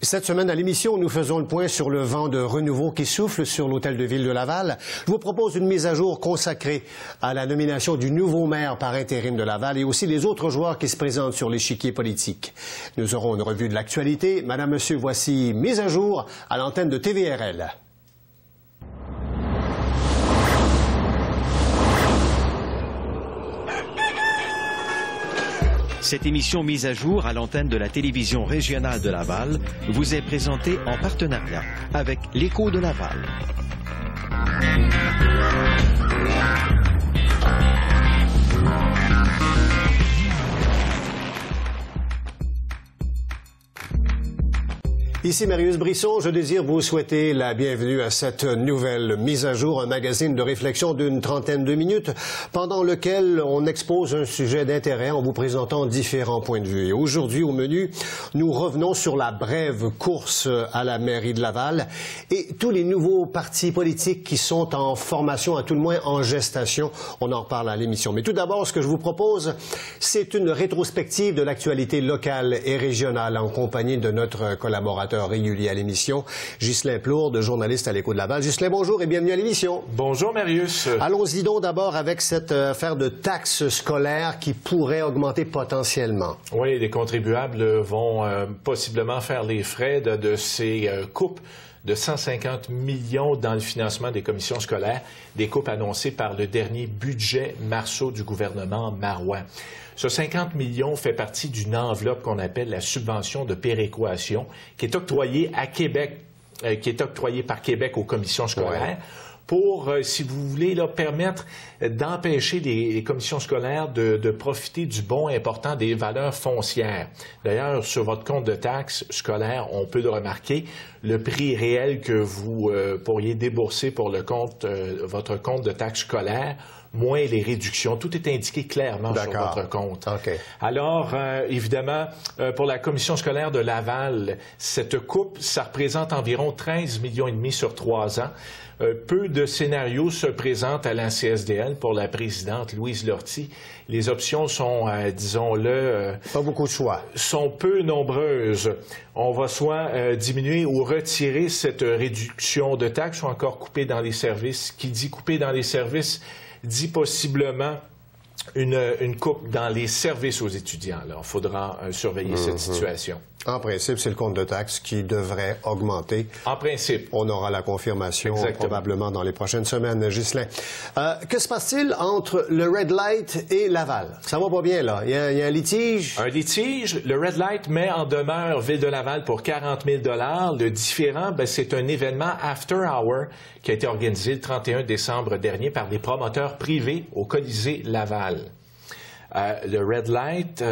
Cette semaine à l'émission, nous faisons le point sur le vent de renouveau qui souffle sur l'hôtel de ville de Laval. Je vous propose une mise à jour consacrée à la nomination du nouveau maire par intérim de Laval et aussi les autres joueurs qui se présentent sur l'échiquier politique. Nous aurons une revue de l'actualité. Madame, Monsieur, voici mise à jour à l'antenne de TVRL. Cette émission mise à jour à l'antenne de la télévision régionale de Laval vous est présentée en partenariat avec l'Écho de Laval. Ici Marius Brisson, je désire vous souhaiter la bienvenue à cette nouvelle mise à jour, un magazine de réflexion d'une trentaine de minutes, pendant lequel on expose un sujet d'intérêt en vous présentant différents points de vue. Et aujourd'hui, au menu, nous revenons sur la brève course à la mairie de Laval et tous les nouveaux partis politiques qui sont en formation, à tout le moins en gestation. On en reparle à l'émission. Mais tout d'abord, ce que je vous propose, c'est une rétrospective de l'actualité locale et régionale en compagnie de notre collaborateur régulier à l'émission, Ghislain Plourde, journaliste à l'Écho de Laval. Ghislain, bonjour et bienvenue à l'émission. Bonjour, Marius. Allons-y donc d'abord avec cette affaire de taxes scolaires qui pourrait augmenter potentiellement. Oui, les contribuables vont possiblement faire les frais de ces coupes de 150 millions dans le financement des commissions scolaires, des coupes annoncées par le dernier budget marceau du gouvernement marois. Ce 50 millions fait partie d'une enveloppe qu'on appelle la subvention de péréquation, qui est octroyée à Québec, qui est octroyée par Québec aux commissions scolaires, pour, si vous voulez, là, permettre d'empêcher les commissions scolaires de profiter du bond important des valeurs foncières. D'ailleurs, sur votre compte de taxes scolaires, on peut le remarquer, le prix réel que vous pourriez débourser pour le compte, votre compte de taxes scolaires, moins les réductions. Tout est indiqué clairement sur votre compte. Okay. Alors, évidemment, pour la commission scolaire de Laval, cette coupe, ça représente environ 13,5 millions sur 3 ans. Peu de scénarios se présentent à l'ANCSDL pour la présidente Louise Lortie. Les options sont, disons-le... pas beaucoup de choix. ...sont peu nombreuses. On va soit diminuer ou retirer cette réduction de taxes ou encore couper dans les services. Qui dit couper dans les services dit possiblement une coupe dans les services aux étudiants. Il faudra surveiller cette situation. En principe, c'est le compte de taxes qui devrait augmenter. En principe. On aura la confirmation probablement dans les prochaines semaines, Ghislain. Que se passe-t-il entre le Red Light et Laval? Ça va pas bien, là. Il y a un litige? Un litige. Le Red Light met en demeure Ville de Laval pour 40 000 $. Le différend, c'est un événement After Hour qui a été organisé le 31 décembre dernier par des promoteurs privés au Colisée Laval. Le Red Light,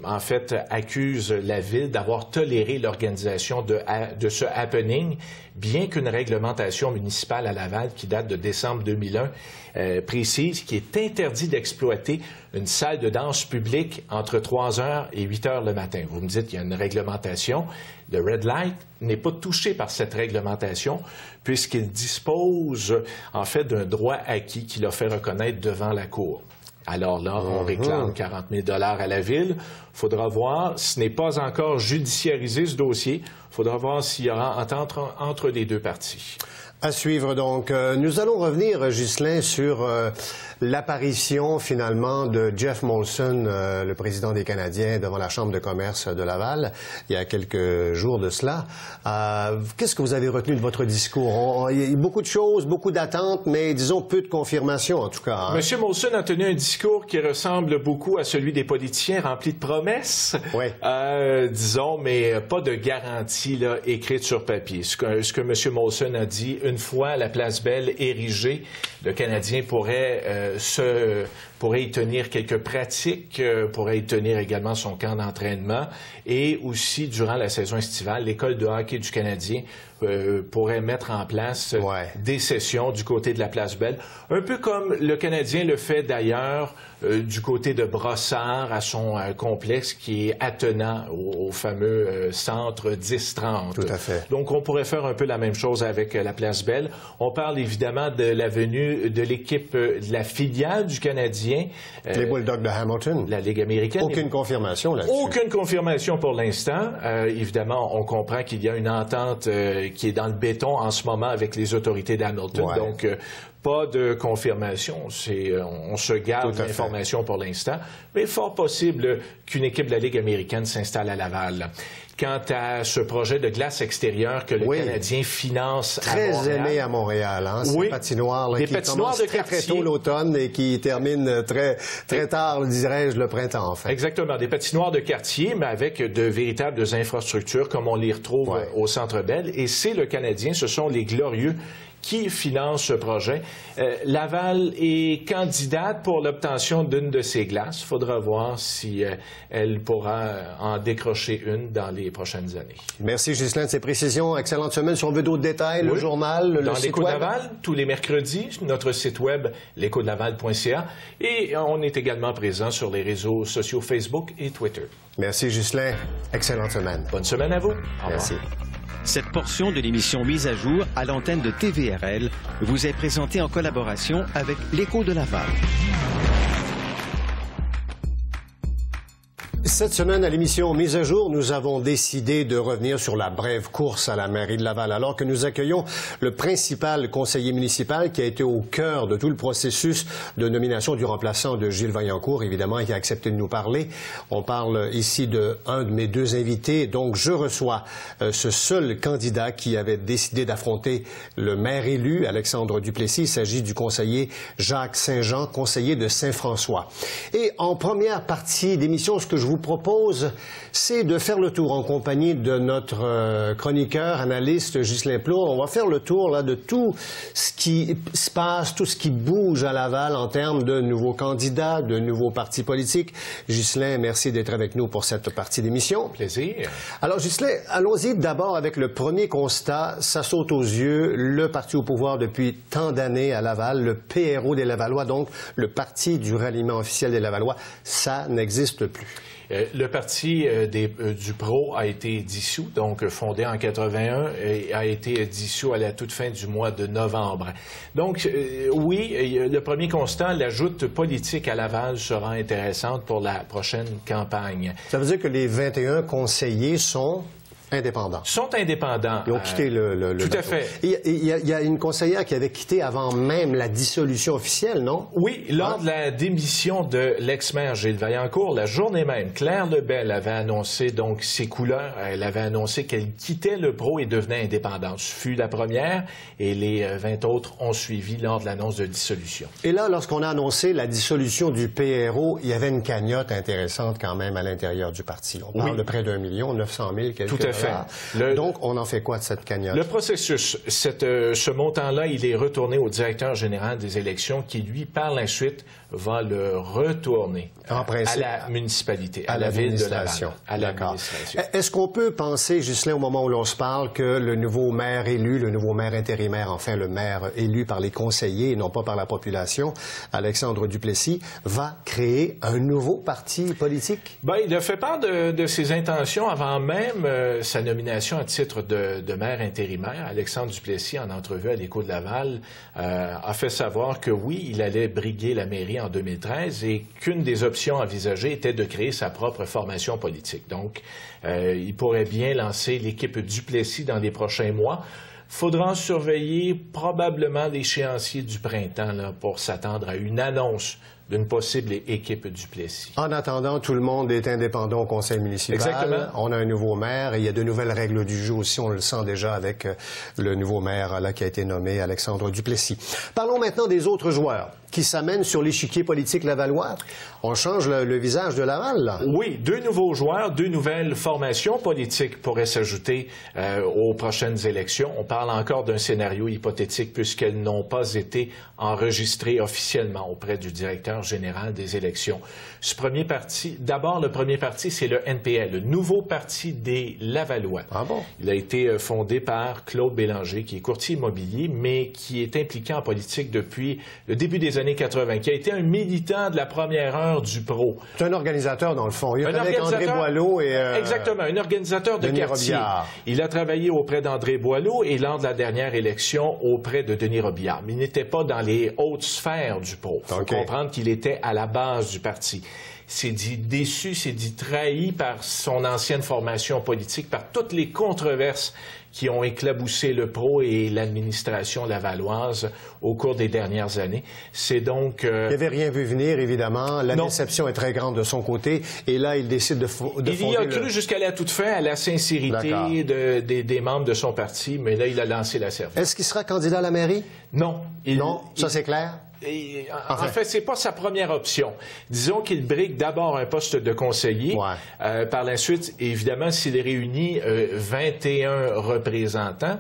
en fait, accuse la Ville d'avoir toléré l'organisation de ce happening, bien qu'une réglementation municipale à Laval qui date de décembre 2001 précise qu'il est interdit d'exploiter une salle de danse publique entre 3 heures et 8 heures le matin. Vous me dites qu'il y a une réglementation. Le Red Light n'est pas touché par cette réglementation puisqu'il dispose, en fait, d'un droit acquis qu'il a fait reconnaître devant la Cour. Alors là, on réclame 40 000 $ à la Ville. Il faudra voir. Ce n'est pas encore judiciarisé, ce dossier. Il faudra voir s'il y aura entente entre les deux parties. À suivre donc. Nous allons revenir, Ghislain, sur l'apparition finalement de Jeff Molson, le président des Canadiens, devant la Chambre de commerce de Laval, il y a quelques jours de cela. Qu'est-ce que vous avez retenu de votre discours? Il y a beaucoup de choses, beaucoup d'attentes, mais disons peu de confirmations en tout cas. Hein? M. Molson a tenu un discours qui ressemble beaucoup à celui des politiciens, rempli de promesses, disons, mais pas de garanties là, écrites sur papier. Ce que M. Molson a dit, une fois la place Belle érigée, le Canadien pourrait y tenir quelques pratiques, pourrait y tenir également son camp d'entraînement et aussi, durant la saison estivale, l'école de hockey du Canadien pourrait mettre en place des sessions du côté de la place Belle, un peu comme le Canadien le fait d'ailleurs du côté de Brossard à son complexe qui est attenant au fameux centre 10-30. Tout à fait. Donc on pourrait faire un peu la même chose avec la place Bell. On parle évidemment de la venue de l'équipe de la filiale du Canadien. Les Bulldogs de Hamilton. La Ligue américaine. Aucune confirmation là-dessus. Aucune confirmation pour l'instant. Évidemment, on comprend qu'il y a une entente qui est dans le béton en ce moment avec les autorités d'Hamilton. Ouais. Donc, pas de confirmation. On se garde l'information pour l'instant. Mais fort possible qu'une équipe de la Ligue américaine s'installe à Laval. Quant à ce projet de glace extérieure que le Canadien finance à Montréal. Très aimé à Montréal, hein? Ces patinoires là, qui commencent très tôt l'automne et qui terminent très tard, dirais-je, le printemps, en fait. Exactement. Des patinoires de quartier, mais avec de véritables infrastructures comme on les retrouve au Centre Bell. Et c'est le Canadien, ce sont les Glorieux qui finance ce projet. Laval est candidate pour l'obtention d'une de ces glaces. Il faudra voir si elle pourra en décrocher une dans les prochaines années. Merci, Ghislain, de ces précisions. Excellente semaine. Si on veut d'autres détails, le journal, le site l'Écho de web. Laval, tous les mercredis, notre site web, l'échodelaval.ca. Et on est également présent sur les réseaux sociaux Facebook et Twitter. Merci, Ghislain. Excellente semaine. Bonne semaine à vous. Merci. Cette portion de l'émission Mise à jour à l'antenne de TVRL vous est présentée en collaboration avec l'Écho de Laval. Cette semaine, à l'émission Mise à jour, nous avons décidé de revenir sur la brève course à la mairie de Laval, alors que nous accueillons le principal conseiller municipal qui a été au cœur de tout le processus de nomination du remplaçant de Gilles Vaillancourt, évidemment, qui a accepté de nous parler. On parle ici d'un de mes deux invités. Donc, je reçois ce seul candidat qui avait décidé d'affronter le maire élu, Alexandre Duplessis. Il s'agit du conseiller Jacques Saint-Jean, conseiller de Saint-François. Et en première partie d'émission, ce que je vous propose, c'est de faire le tour en compagnie de notre chroniqueur, analyste Ghislain Plourde. On va faire le tour là, de tout ce qui se passe, tout ce qui bouge à Laval en termes de nouveaux candidats, de nouveaux partis politiques. Ghislain, merci d'être avec nous pour cette partie d'émission. Plaisir. Alors, Ghislain, allons-y d'abord avec le premier constat. Ça saute aux yeux. Le parti au pouvoir depuis tant d'années à Laval, le PRO des Lavallois, donc le parti du ralliement officiel des Lavallois, ça n'existe plus. Le parti du PRO a été dissous, donc fondé en 81 et a été dissous à la toute fin du mois de novembre. Donc, oui, le premier constat, la joute politique à Laval sera intéressante pour la prochaine campagne. Ça veut dire que les 21 conseillers sont indépendants. Sont indépendants. Ils ont quitté le Tout bateau. à fait. Il y a une conseillère qui avait quitté avant même la dissolution officielle, non? Oui, lors de la démission de l'ex-maire Gilles Vaillancourt, la journée même, Claire Lebel avait annoncé donc ses couleurs. Elle avait annoncé qu'elle quittait le PRO et devenait indépendante. Ce fut la première et les 20 autres ont suivi lors de l'annonce de dissolution. Et là, lorsqu'on a annoncé la dissolution du PRO, il y avait une cagnotte intéressante quand même à l'intérieur du parti. On parle de près d'1 million, 900 000, quelques Tout à fait. Donc, on en fait quoi de cette cagnotte? Le processus, ce montant-là, il est retourné au directeur général des élections qui, lui, par la suite, va le retourner en principe, à la municipalité, à la ville de Laval. À l'administration. Est-ce qu'on peut penser, Ghislain, au moment où l'on se parle, que le nouveau maire élu, le nouveau maire intérimaire, enfin le maire élu par les conseillers et non pas par la population, Alexandre Duplessis, va créer un nouveau parti politique? Bien, il a fait part de ses intentions avant même sa nomination à titre de maire intérimaire. Alexandre Duplessis, en entrevue à l'Écho de Laval, a fait savoir que oui, il allait briguer la mairie en 2013 et qu'une des options envisagées était de créer sa propre formation politique. Donc, il pourrait bien lancer l'équipe Duplessis dans les prochains mois. Faudra surveiller probablement l'échéancier du printemps là, pour s'attendre à une annonce d'une possible équipe Duplessis. En attendant, tout le monde est indépendant au conseil municipal. Exactement. On a un nouveau maire et il y a de nouvelles règles du jeu aussi. On le sent déjà avec le nouveau maire là, qui a été nommé, Alexandre Duplessis. Parlons maintenant des autres joueurs qui s'amènent sur l'échiquier politique lavallois. On change le visage de Laval, là. Oui, deux nouveaux joueurs, deux nouvelles formations politiques pourraient s'ajouter aux prochaines élections. On parle encore d'un scénario hypothétique puisqu'elles n'ont pas été enregistrées officiellement auprès du directeur général des élections. Ce premier parti, d'abord, le premier parti, c'est le NPL, le nouveau parti des Lavallois. Ah bon? Il a été fondé par Claude Bélanger, qui est courtier immobilier, mais qui est impliqué en politique depuis le début des années années 80, qui a été un militant de la première heure du PRO. C'est un organisateur, dans le fond. Il a travaillé avec André Boileau et... exactement, un organisateur de quartier. Robillard. Il a travaillé auprès d'André Boileau et lors de la dernière élection auprès de Denis Robillard. Mais il n'était pas dans les hautes sphères du PRO. Il faut comprendre qu'il était à la base du parti. C'est dit déçu, c'est dit trahi par son ancienne formation politique, par toutes les controverses qui ont éclaboussé le PRO et l'administration lavalloise au cours des dernières années. C'est donc... Il n'avait rien vu venir, évidemment. La déception est très grande de son côté. Et là, il décide de fonder... Il y a cru jusqu'à la toute fin à la sincérité des membres de son parti, mais là, il a lancé la serviette. Est-ce qu'il sera candidat à la mairie? Non. Non, ça c'est clair? En fait, c'est pas sa première option. Disons qu'il brigue d'abord un poste de conseiller. Par la suite, évidemment, s'il réunit 21 représentants,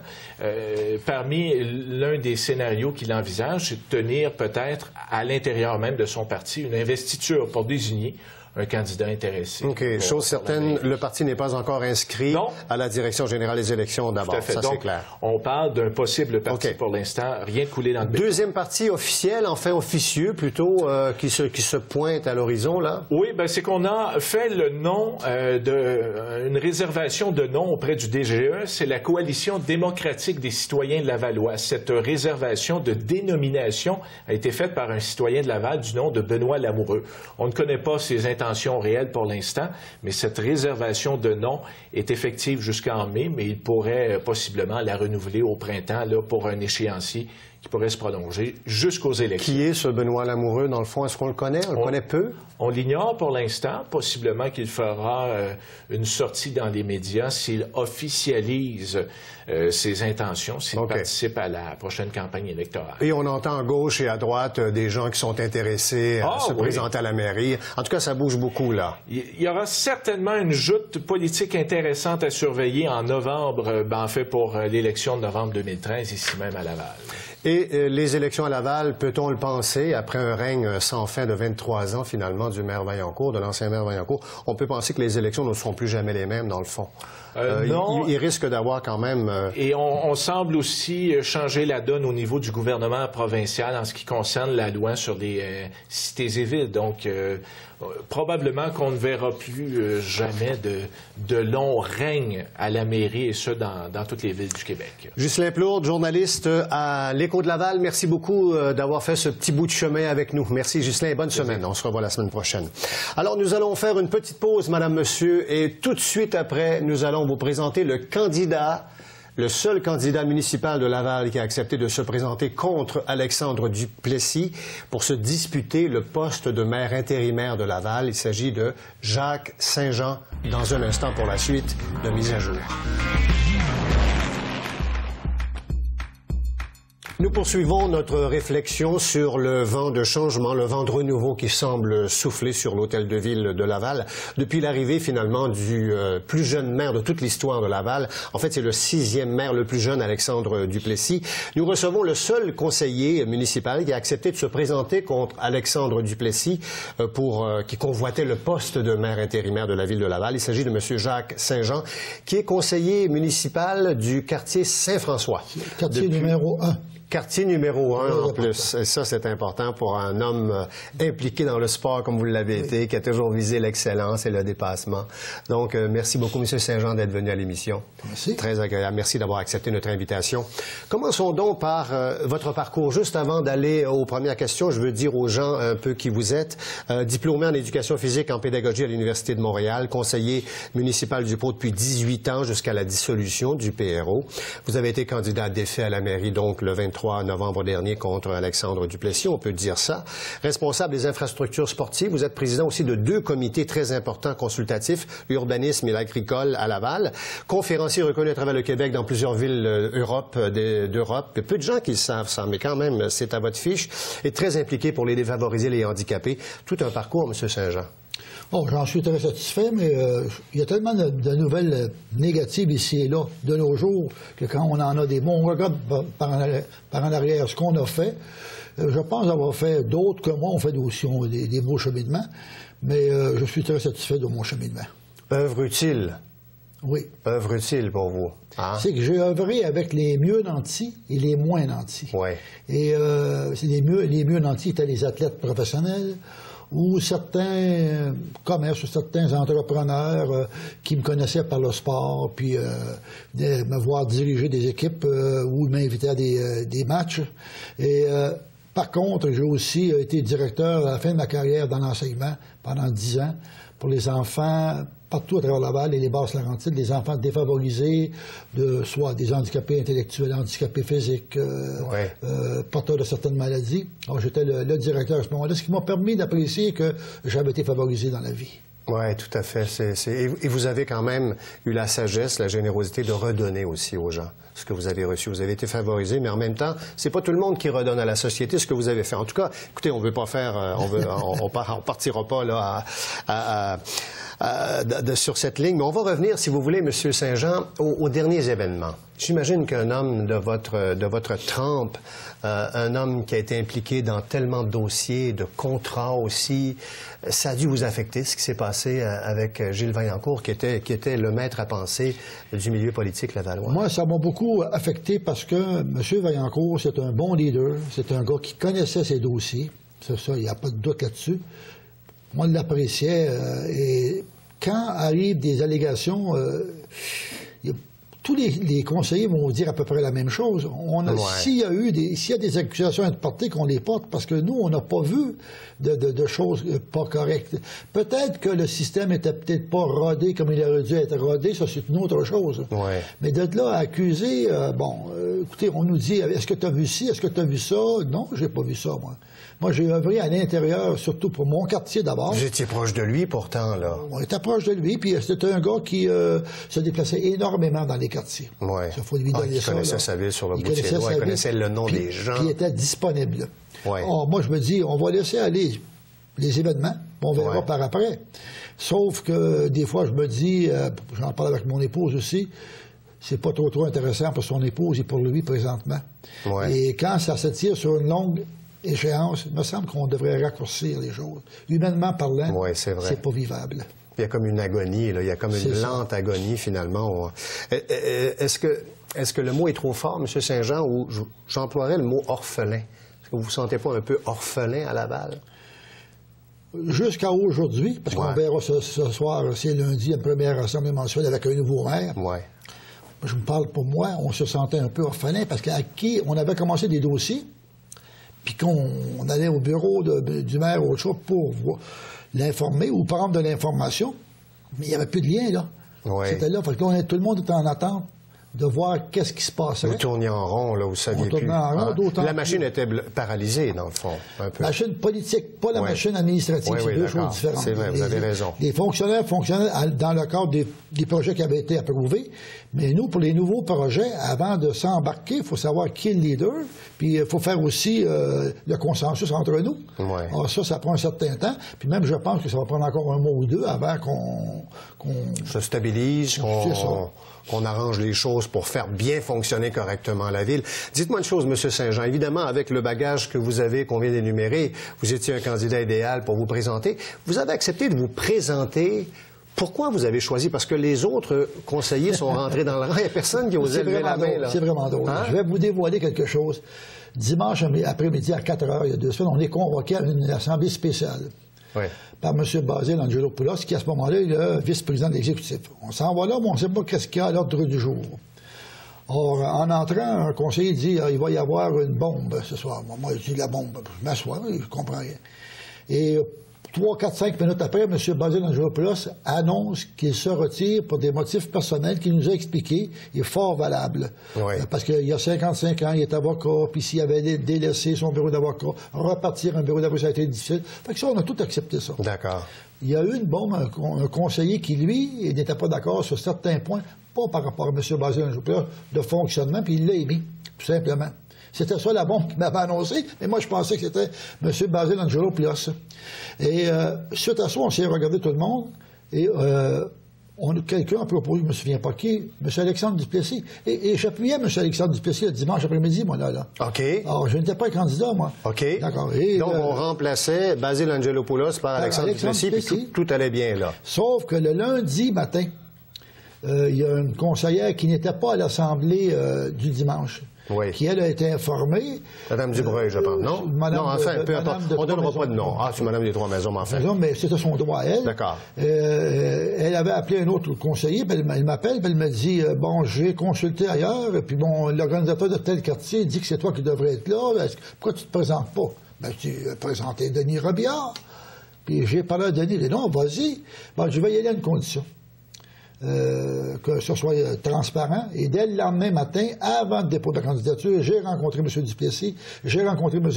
parmi l'un des scénarios qu'il envisage, c'est de tenir peut-être à l'intérieur même de son parti une investiture pour désigner un candidat intéressé. OK. Chose certaine, le parti n'est pas encore inscrit à la direction générale des élections d'abord. Ça, c'est clair. On parle d'un possible parti pour l'instant. Rien de coulé dans le béton. Deuxième parti officiel, enfin officieux plutôt, qui se pointe à l'horizon, là? Oui, ben c'est qu'on a fait le nom une réservation de nom auprès du DGE. C'est la Coalition démocratique des citoyens de Lavallois. Cette réservation de dénomination a été faite par un citoyen de Laval du nom de Benoît Lamoureux. On ne connaît pas ses intentions réelle pour l'instant, mais cette réservation de nom est effective jusqu'en mai, mais il pourrait possiblement la renouveler au printemps là, pour un échéancier qui pourrait se prolonger jusqu'aux élections. Qui est ce Benoît Lamoureux, dans le fond? Est-ce qu'on le connaît? On le connaît peu? On l'ignore pour l'instant. Possiblement qu'il fera une sortie dans les médias s'il officialise ses intentions, s'il participe à la prochaine campagne électorale. Et on entend à gauche et à droite des gens qui sont intéressés à se présenter à la mairie. En tout cas, ça bouge beaucoup, là. Il y aura certainement une joute politique intéressante à surveiller en novembre, en fait pour l'élection de novembre 2013, ici même à Laval. Et les élections à Laval, peut-on le penser, après un règne sans fin de 23 ans, finalement, du maire Vaillancourt, de l'ancien maire Vaillancourt, on peut penser que les élections ne seront plus jamais les mêmes, dans le fond. Non. Il risque d'avoir quand même... Et on semble aussi changer la donne au niveau du gouvernement provincial en ce qui concerne la loi sur les cités et villes. Donc, probablement qu'on ne verra plus jamais de long règne à la mairie, et ce, dans toutes les villes du Québec. Ghislain Plourde, journaliste à l'Écho de Laval, merci beaucoup d'avoir fait ce petit bout de chemin avec nous. Merci, Ghislain, et bonne semaine. On se revoit la semaine prochaine. Alors, nous allons faire une petite pause, madame, monsieur, et tout de suite après, nous allons vous présenter le candidat, le seul candidat municipal de Laval qui a accepté de se présenter contre Alexandre Duplessis pour se disputer le poste de maire intérimaire de Laval. Il s'agit de Jacques Saint-Jean. Dans un instant pour la suite de Mise à jour. Nous poursuivons notre réflexion sur le vent de changement, le vent de renouveau qui semble souffler sur l'hôtel de ville de Laval depuis l'arrivée finalement du plus jeune maire de toute l'histoire de Laval. En fait, c'est le 6e maire le plus jeune, Alexandre Duplessis. Nous recevons le seul conseiller municipal qui a accepté de se présenter contre Alexandre Duplessis qui convoitait le poste de maire intérimaire de la ville de Laval. Il s'agit de M. Jacques Saint-Jean, qui est conseiller municipal du quartier Saint-François. Quartier numéro 1. Quartier numéro 1 en plus. Et ça, c'est important pour un homme impliqué dans le sport comme vous l'avez été, qui a toujours visé l'excellence et le dépassement. Donc, merci beaucoup, M. Saint-Jean, d'être venu à l'émission. Merci. Très agréable. Merci d'avoir accepté notre invitation. Commençons donc par votre parcours. Juste avant d'aller aux premières questions, je veux dire aux gens un peu qui vous êtes. Diplômé en éducation physique en pédagogie à l'Université de Montréal, conseiller municipal du PRO depuis 18 ans jusqu'à la dissolution du PRO. Vous avez été candidat à défait à la mairie, donc le 23 novembre dernier contre Alexandre Duplessis, on peut dire ça. Responsable des infrastructures sportives, vous êtes président aussi de 2 comités très importants consultatifs, l'urbanisme et l'agricole à Laval. Conférencier reconnu à travers le Québec dans plusieurs villes d'Europe. Peu de gens qui le savent ça, mais quand même, c'est à votre fiche. Et très impliqué pour les défavorisés, les handicapés. Tout un parcours, M. Saint-Jean. Bon, j'en suis très satisfait, mais il y a tellement de nouvelles négatives ici et là de nos jours que quand on en a des bons, on regarde par en arrière ce qu'on a fait. Je pense avoir fait d'autres que moi, on fait aussi des beaux cheminements, mais je suis très satisfait de mon cheminement. Œuvre utile. Oui. Œuvre utile pour vous. Hein? C'est que j'ai œuvré avec les mieux nantis et les moins nantis. Oui. Et les mieux nantis étaient les athlètes professionnels ou certains commerces ou certains entrepreneurs qui me connaissaient par le sport, puis me voir diriger des équipes ou m'inviter à des matchs. Et par contre, j'ai aussi été directeur à la fin de ma carrière dans l'enseignement pendant 10 ans pour les enfants partout à travers Laval et les Basses-Laurentides, les enfants défavorisés, soit des handicapés intellectuels, handicapés physiques, porteurs de certaines maladies. Alors, j'étais le directeur à ce moment-là, ce qui m'a permis d'apprécier que j'avais été favorisé dans la vie. Oui, tout à fait. Et vous avez quand même eu la sagesse, la générosité de redonner aussi aux gens ce que vous avez reçu. Vous avez été favorisé, mais en même temps, c'est pas tout le monde qui redonne à la société ce que vous avez fait. En tout cas, écoutez, on veut pas faire, on partira pas là sur cette ligne, mais on va revenir, si vous voulez, M. Saint-Jean, aux derniers événements. J'imagine qu'un homme de votre trempe, un homme qui a été impliqué dans tellement de dossiers, de contrats aussi, ça a dû vous affecter, ce qui s'est passé avec Gilles Vaillancourt, qui était le maître à penser du milieu politique lavallois. Moi, ça m'a beaucoup affecté parce que M. Vaillancourt, c'est un bon leader, c'est un gars qui connaissait ses dossiers, c'est ça, il n'y a pas de doute là-dessus. Moi, je l'appréciais et quand arrivent des allégations, tous les conseillers vont dire à peu près la même chose. S'il y a des accusations à être portées, qu'on les porte, parce que nous, on n'a pas vu de choses pas correctes. Peut-être que le système était peut-être pas rodé comme il aurait dû être rodé, ça c'est une autre chose. Ouais. Mais de là à accuser, écoutez, on nous dit, est-ce que tu as vu ci, est-ce que tu as vu ça? Non, j'ai pas vu ça, moi. Moi, j'ai œuvré à l'intérieur, surtout pour mon quartier d'abord. Vous étiez proche de lui, pourtant, là. On était proche de lui, puis c'était un gars qui se déplaçait énormément dans les quartiers. Oui. Il faut lui donner ça. Il connaissait sa ville sur le bout de ses doigts, il connaissait le nom des gens. Puis il était disponible. Ouais. Or, moi, je me dis, on va laisser aller les événements, on verra par après. Sauf que des fois, je me dis, j'en parle avec mon épouse aussi, c'est pas trop intéressant pour son épouse et pour lui présentement. Ouais. Et quand ça se tire sur une longue échéance, il me semble qu'on devrait raccourcir les choses. Humainement parlant, c'est pas vivable. Il y a comme une agonie, là. Il y a comme une lente agonie, finalement. Est-ce que le mot est trop fort, M. Saint-Jean, ou j'emploierais le mot orphelin? Est-ce que vous vous sentez pas un peu orphelin à Laval? Jusqu'à aujourd'hui, parce qu'on verra ce soir, c'est lundi, une première assemblée mensuelle avec un nouveau maire. Oui. Je me parle pour moi, on se sentait un peu orphelin parce qu'à qui on avait commencé des dossiers, puis qu'on allait au bureau du maire ou autre chose pour l'informer ou prendre de l'information, mais il n'y avait plus de lien, là. Oui. C'était là, parce que là, tout le monde était en attente de voir qu'est-ce qui se passerait. Vous tourniez en rond, là, vous saviez plus. En rond, la machine était paralysée, dans le fond, un peu. Machine politique, pas la machine administrative, c'est deux choses différentes. C'est vrai, vous avez raison. Les fonctionnaires fonctionnaient dans le cadre des projets qui avaient été approuvés, mais nous, pour les nouveaux projets, avant de s'embarquer, il faut savoir qui est le leader, puis il faut faire aussi le consensus entre nous. Ouais. Alors ça prend un certain temps, puis même je pense que ça va prendre encore un mois ou deux avant qu'on se stabilise, qu'on arrange les choses pour faire bien fonctionner correctement la ville. Dites-moi une chose, M. Saint-Jean. Évidemment, avec le bagage que vous avez, qu'on vient d'énumérer, vous étiez un candidat idéal pour vous présenter. Vous avez accepté de vous présenter. Pourquoi vous avez choisi? Parce que les autres conseillers sont rentrés dans le rang. Il n'y a personne qui osait lever la main. C'est vraiment drôle. Hein? Je vais vous dévoiler quelque chose. Dimanche après-midi à 4 heures, il y a 2 semaines, on est convoqué à une assemblée spéciale. Oui. Par M. Basile Angelopoulos, qui à ce moment-là est le vice-président de l'exécutif. On s'en va là, mais on ne sait pas qu'est-ce qu'il y a à l'ordre du jour. Or, en entrant, un conseiller dit il va y avoir une bombe ce soir. Moi, je dis la bombe. Je m'assois, je comprends rien. Et 3, 4, 5 minutes après, M. Basile Angelopoulos annonce qu'il se retire pour des motifs personnels qu'il nous a expliqués. Il est fort valable. Oui. Parce qu'il y a 55 ans, il est avocat, puis s'il avait délaissé son bureau d'avocat, repartir un bureau d'avocat, ça a été difficile. Fait que ça, on a tout accepté ça. D'accord. Il y a eu une bombe, un conseiller qui, lui, n'était pas d'accord sur certains points, pas par rapport à M. Basile Angelopoulos, de fonctionnement, puis il l'a émis, tout simplement. C'était ça la bombe qu'il m'avait annoncé, mais moi je pensais que c'était M. Basile Angelopoulos. Et suite à ça, on s'est regardé tout le monde, et quelqu'un a proposé, je ne me souviens pas qui, M. Alexandre Duplessis. Et j'appuyais M. Alexandre Duplessis le dimanche après-midi, moi, là. OK. Alors, je n'étais pas un candidat, moi. OK. D'accord. Donc, on remplaçait Basile Angelopoulos par Alexandre Duplessis, puis tout allait bien, là. Sauf que le lundi matin, il y a une conseillère qui n'était pas à l'Assemblée du dimanche. Oui. Qui, elle, a été informée. Mme Dubreuil, je pense, non? Madame non, enfin, peu importe. On ne donnera pas de nom. Ah, c'est Mme des Trois-Maisons, mais enfin. Mais c'était son droit à elle. D'accord. Elle avait appelé un autre conseiller, puis elle m'appelle, puis elle me dit, bon, j'ai consulté ailleurs, et puis bon, l'organisateur de tel quartier dit que c'est toi qui devrais être là, pourquoi tu te présentes pas? Ben, tu présenté Denis Robillard. Puis j'ai parlé à Denis, il dit, non, vas-y. Bon, je vais y aller à une condition. Que ce soit transparent. Et dès le lendemain matin, avant le dépôt de la candidature, j'ai rencontré M. Duplessis, j'ai rencontré M.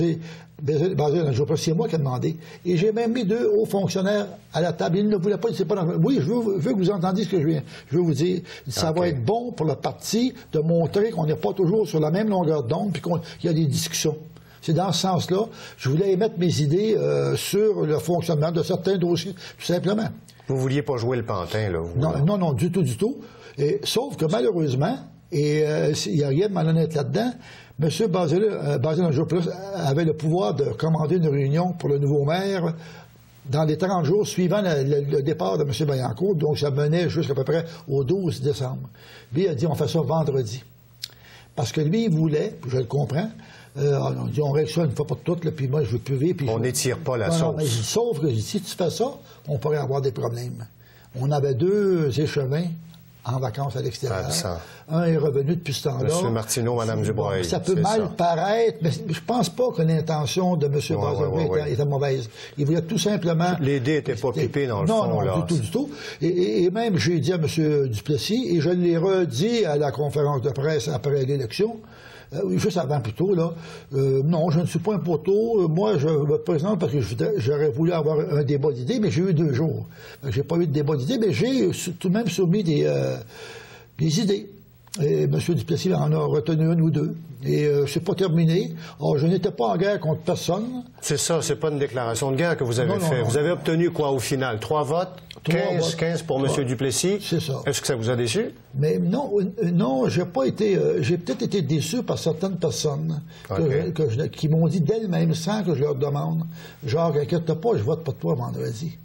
Bazile, c'est moi qui ai demandé. Et j'ai même mis 2 hauts fonctionnaires à la table. Ils ne voulaient pas, c'est pas dans... Oui, je veux que vous entendiez ce que je veux vous dire. Ça va être bon pour le parti de montrer qu'on n'est pas toujours sur la même longueur d'onde puis qu'il y a des discussions. C'est dans ce sens-là. Je voulais émettre mes idées sur le fonctionnement de certains dossiers, tout simplement. Vous ne vouliez pas jouer le pantin, là? Non, du tout. Et, sauf que malheureusement, et il n'y a rien de malhonnête là-dedans, M. Bazile avait le pouvoir de commander une réunion pour le nouveau maire dans les 30 jours suivant le départ de M. Vaillancourt, donc ça menait jusqu'à peu près au 12 décembre. Lui a dit, on fait ça vendredi. Parce que lui, il voulait, je le comprends, on dit, on règle ça une fois pour toutes, là, puis moi, je veux plus vivre. On n'étire pas la sauce. Non, sauf que si tu fais ça, on pourrait avoir des problèmes. On avait 2 échevins en vacances à l'extérieur. Un est revenu depuis ce temps-là. M. Martineau, Mme Dubreuil. Ça peut mal paraître, mais je pense pas que l'intention de M. Bazile était mauvaise. Il voulait tout simplement... Les dés n'étaient pas pipés dans le fond, là. Non, du tout. Et même, j'ai dit à M. Duplessis, et je l'ai redit à la conférence de presse après l'élection, juste avant plutôt, là, non, je ne suis pas un poteau. Moi, je me présente parce que j'aurais voulu avoir un débat d'idées, mais j'ai eu 2 jours. J'ai pas eu de débat d'idées, mais j'ai tout de même soumis des idées. Et M. Duplessis en a retenu 1 ou 2. Et c'est pas terminé. Alors, je n'étais pas en guerre contre personne. C'est ça, c'est pas une déclaration de guerre que vous avez faite. Vous avez obtenu quoi au final? 3 votes? 15 pour M. Duplessis? C'est ça. Est-ce que ça vous a déçu? Mais non, j'ai pas été... j'ai peut-être été déçu par certaines personnes qui m'ont dit d'elles-mêmes, sans que je leur demande, genre, inquiète pas, je vote pour toi vendredi.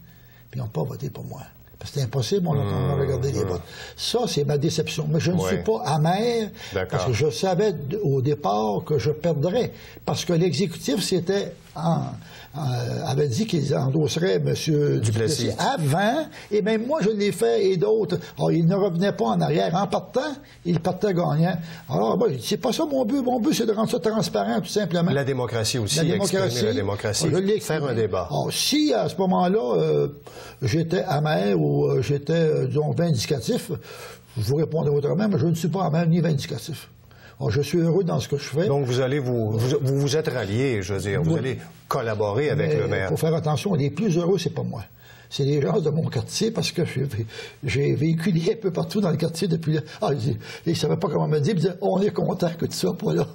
Puis ils n'ont pas voté pour moi. C'était impossible, on a regardé les votes. Ça, c'est ma déception. Mais je ne suis pas amer, parce que je savais au départ que je perdrais. Parce que l'exécutif, avait dit qu'ils endosseraient M. Duplessis avant, et même moi, je l'ai fait, et d'autres. Alors, ils ne revenaient pas en arrière. En partant, ils partaient gagnants. Alors, moi, c'est pas ça mon but. Mon but, c'est de rendre ça transparent, tout simplement. La démocratie aussi, exprimer la démocratie, faire un débat. Alors, si, à ce moment-là, j'étais amer ou j'étais, disons, vindicatif, je vous répondrai autrement, mais je ne suis pas amer ni vindicatif. Alors, je suis heureux dans ce que je fais. Donc, vous allez vous êtes rallié, je veux dire. Vous allez collaborer avec le maire. Il faut faire attention, les plus heureux, c'est pas moi. C'est les gens de mon quartier, parce que j'ai véhiculé un peu partout dans le quartier depuis... ils ne savaient pas comment me dire, ils disaient, on est content que tu sois pas là.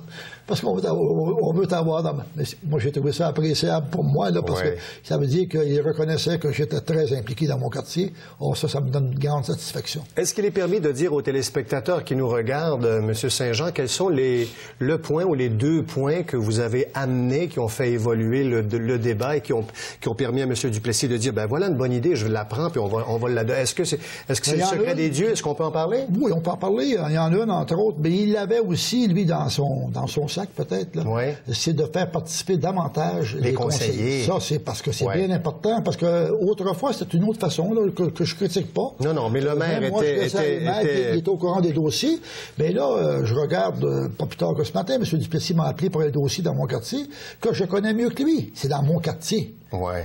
Parce qu'on veut t'avoir dans... Mais moi, j'ai trouvé ça appréciable pour moi, là, parce que ça veut dire qu'ils reconnaissaient que j'étais très impliqué dans mon quartier. Oh, ça me donne une grande satisfaction. Est-ce qu'il est permis de dire aux téléspectateurs qui nous regardent, M. Saint-Jean, quels sont le point ou les 2 points que vous avez amenés, qui ont fait évoluer le débat et qui ont permis à M. Duplessis de dire, ben voilà une bonne idée, je la prends, puis on va la donner. Est-ce que c'est le secret des dieux? Est-ce qu'on peut en parler? Oui, on peut en parler. Il y en a une, entre autres, mais il l'avait aussi, lui, dans son sac, peut-être, c'est de faire participer davantage les conseillers. Ça, c'est parce que c'est bien important, parce que autrefois, c'était une autre façon, là, que je critique pas. Non, mais le maire il était au courant des dossiers. Mais là, je regarde, pas plus tard que ce matin, M. Duplessis m'a appelé pour un dossier dans mon quartier, que je connais mieux que lui. C'est dans mon quartier.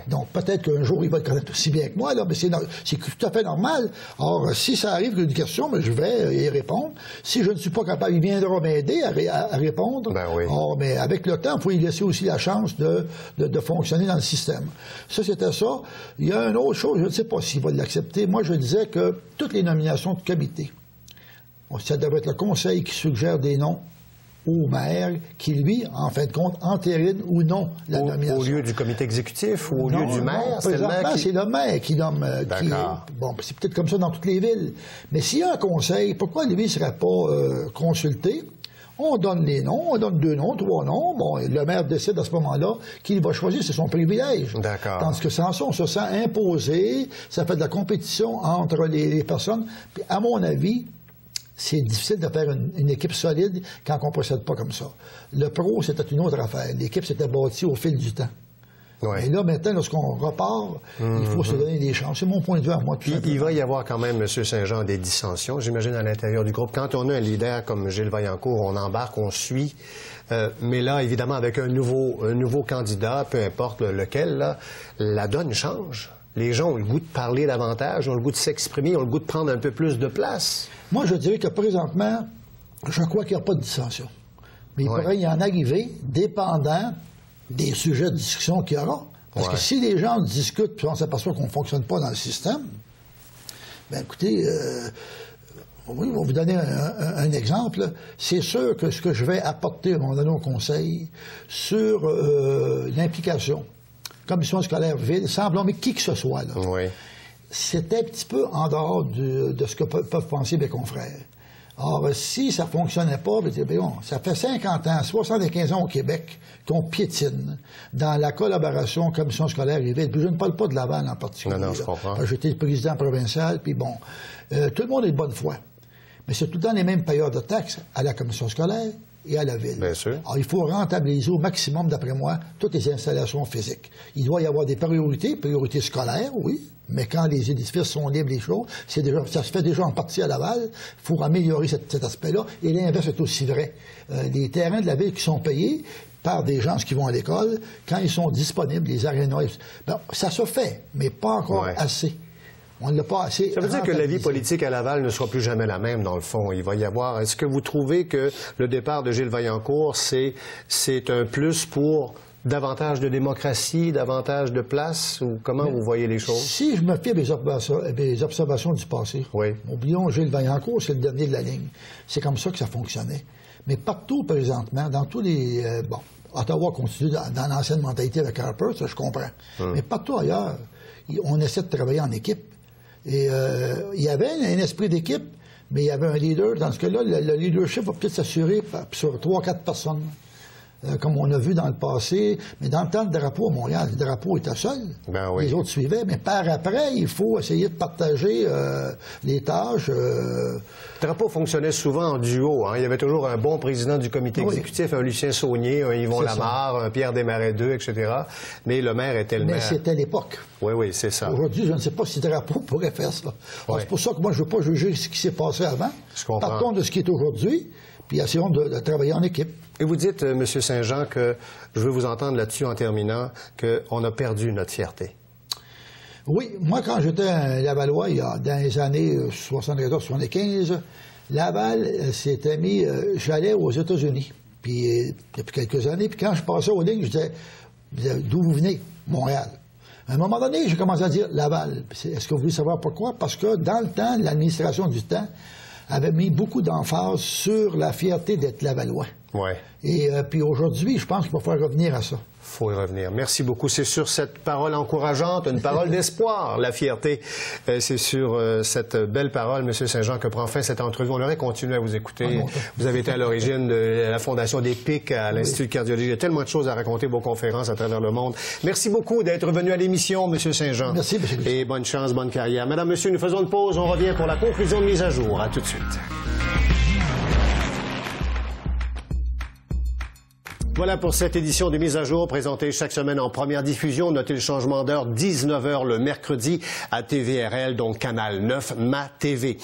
Donc, peut-être qu'un jour, il va le connaître aussi bien que moi, là, mais c'est tout à fait normal. Or, si ça arrive qu'une question, je vais y répondre. Si je ne suis pas capable, il viendra m'aider à répondre. Or, mais avec le temps, il faut lui laisser aussi la chance de fonctionner dans le système. Ça, c'était ça. Il y a une autre chose, je ne sais pas s'il va l'accepter. Moi, je disais que toutes les nominations de comité, ça devrait être le conseil qui suggère des noms au maire qui, lui, en fin de compte, entérine ou non la nomination. Au lieu du comité exécutif ou au lieu du maire? C'est le maire qui nomme. Bon, c'est peut-être comme ça dans toutes les villes. Mais s'il y a un conseil, pourquoi lui ne serait pas consulté? On donne les noms, on donne 2 noms, 3 noms. Bon, le maire décide à ce moment-là qu'il va choisir, c'est son privilège. D'accord. Tandis que sans ça, on se sent imposé, ça fait de la compétition entre les personnes. Puis, à mon avis, c'est difficile de faire une équipe solide quand on ne procède pas comme ça. Le pro, c'était une autre affaire. L'équipe s'était bâtie au fil du temps. Ouais. Et là, maintenant, lorsqu'on repart, il faut se donner des chances. C'est mon point de vue à moi. Puis, il va y avoir quand même, M. Saint-Jean, des dissensions, j'imagine, à l'intérieur du groupe. Quand on a un leader comme Gilles Vaillancourt, on embarque, on suit. Mais là, évidemment, avec un nouveau candidat, peu importe lequel, là, la donne change. Les gens ont le goût de parler davantage, ont le goût de s'exprimer, ont le goût de prendre un peu plus de place. Moi, je dirais que présentement, je crois qu'il n'y a pas de dissension. Mais il pourrait y en arriver, dépendant des sujets de discussion qu'il y aura. Parce que si les gens discutent puis on s'aperçoit qu'on ne fonctionne pas dans le système, bien écoutez, oui, je vais vous donner un exemple. C'est sûr que ce que je vais apporter à un moment donné au Conseil sur l'implication, commission scolaire ville, sans blâmer qui que ce soit, là, c'est un petit peu en dehors de ce que peuvent penser mes confrères. Or, si ça ne fonctionnait pas, bon, ça fait 50 ans, 75 ans au Québec qu'on piétine dans la collaboration commission scolaire et ville. Puis je ne parle pas de Laval en particulier. Non, je comprends. J'étais le président provincial, puis bon, tout le monde est de bonne foi. Mais c'est tout le temps les mêmes payeurs de taxes à la commission scolaire et à la ville. Bien sûr. Alors, il faut rentabiliser au maximum, d'après moi, toutes les installations physiques. Il doit y avoir des priorités scolaires, oui, mais quand les édifices sont libres, les choses, ça se fait déjà en partie à Laval. Il faut améliorer cet aspect-là. Et l'inverse est aussi vrai. Les terrains de la ville qui sont payés par des gens qui vont à l'école, quand ils sont disponibles, les arénas, ben, ça se fait, mais pas encore assez. On ne l'a pas assez. Ça veut dire que la vie politique à Laval ne sera plus jamais la même, dans le fond. Il va y avoir... Est-ce que vous trouvez que le départ de Gilles Vaillancourt, c'est un plus pour davantage de démocratie, davantage de place, ou comment vous voyez les choses? Si je me fie à mes observations du passé, oublions Gilles Vaillancourt, c'est le dernier de la ligne. C'est comme ça que ça fonctionnait. Mais partout, présentement, dans tous les... Ottawa continue dans l'ancienne mentalité avec Harper, ça je comprends. Mais partout ailleurs, on essaie de travailler en équipe. Et il y avait un esprit d'équipe, mais il y avait un leader. Dans ce cas-là, le leadership va peut-être s'assurer sur 3-4 personnes, comme on a vu dans le passé. Mais dans le temps, le drapeau à Montréal, le drapeau était seul. Ben oui. Les autres suivaient. Mais par après, il faut essayer de partager les tâches. Le drapeau fonctionnait souvent en duo. Hein. Il y avait toujours un bon président du comité exécutif, un Lucien Saunier, un Yvon Lamarre, un Pierre Desmarais II, etc. Mais le maire était le maire. Mais c'était l'époque. Oui, c'est ça. Aujourd'hui, je ne sais pas si le drapeau pourrait faire ça. C'est pour ça que moi, je ne veux pas juger ce qui s'est passé avant. Je comprends. Partons de ce qui est aujourd'hui, puis essayons de travailler en équipe. Et vous dites, M. Saint-Jean, que je veux vous entendre là-dessus en terminant, qu'on a perdu notre fierté. Oui, moi, quand j'étais à Lavallois, dans les années 74-75, Laval s'était mis... j'allais aux États-Unis, puis depuis quelques années, puis quand je passais aux lignes, je disais, d'où vous venez? Montréal. À un moment donné, j'ai commencé à dire Laval. Est-ce que vous voulez savoir pourquoi? Parce que dans le temps, l'administration du temps avait mis beaucoup d'emphase sur la fierté d'être Lavallois. Oui. Et puis aujourd'hui, je pense qu'il va falloir revenir à ça. Il faut y revenir. Merci beaucoup. C'est sur cette parole encourageante, une parole d'espoir, la fierté. C'est sur cette belle parole, M. Saint-Jean, que prend fin cette entrevue. On aurait continué à vous écouter. Vous avez été à l'origine de la fondation des PIC à l'Institut de cardiologie. Il y a tellement de choses à raconter, vos conférences à travers le monde. Merci beaucoup d'être venu à l'émission, M. Saint-Jean. Merci, M. Et bonne chance, bonne carrière. Madame, Monsieur, nous faisons une pause. On revient pour la conclusion de Mise à jour. À tout de suite. Voilà pour cette édition de Mise à jour, présentée chaque semaine en première diffusion. Notez le changement d'heure, 19h le mercredi à TVRL, donc Canal 9, Ma TV.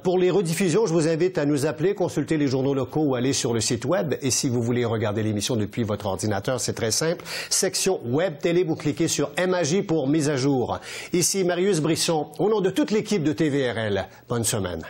Pour les rediffusions, je vous invite à nous appeler, consulter les journaux locaux ou aller sur le site Web. Et si vous voulez regarder l'émission depuis votre ordinateur, c'est très simple. Section Web Télé, vous cliquez sur MAJ pour Mise à jour. Ici Marius Brisson, au nom de toute l'équipe de TVRL. Bonne semaine.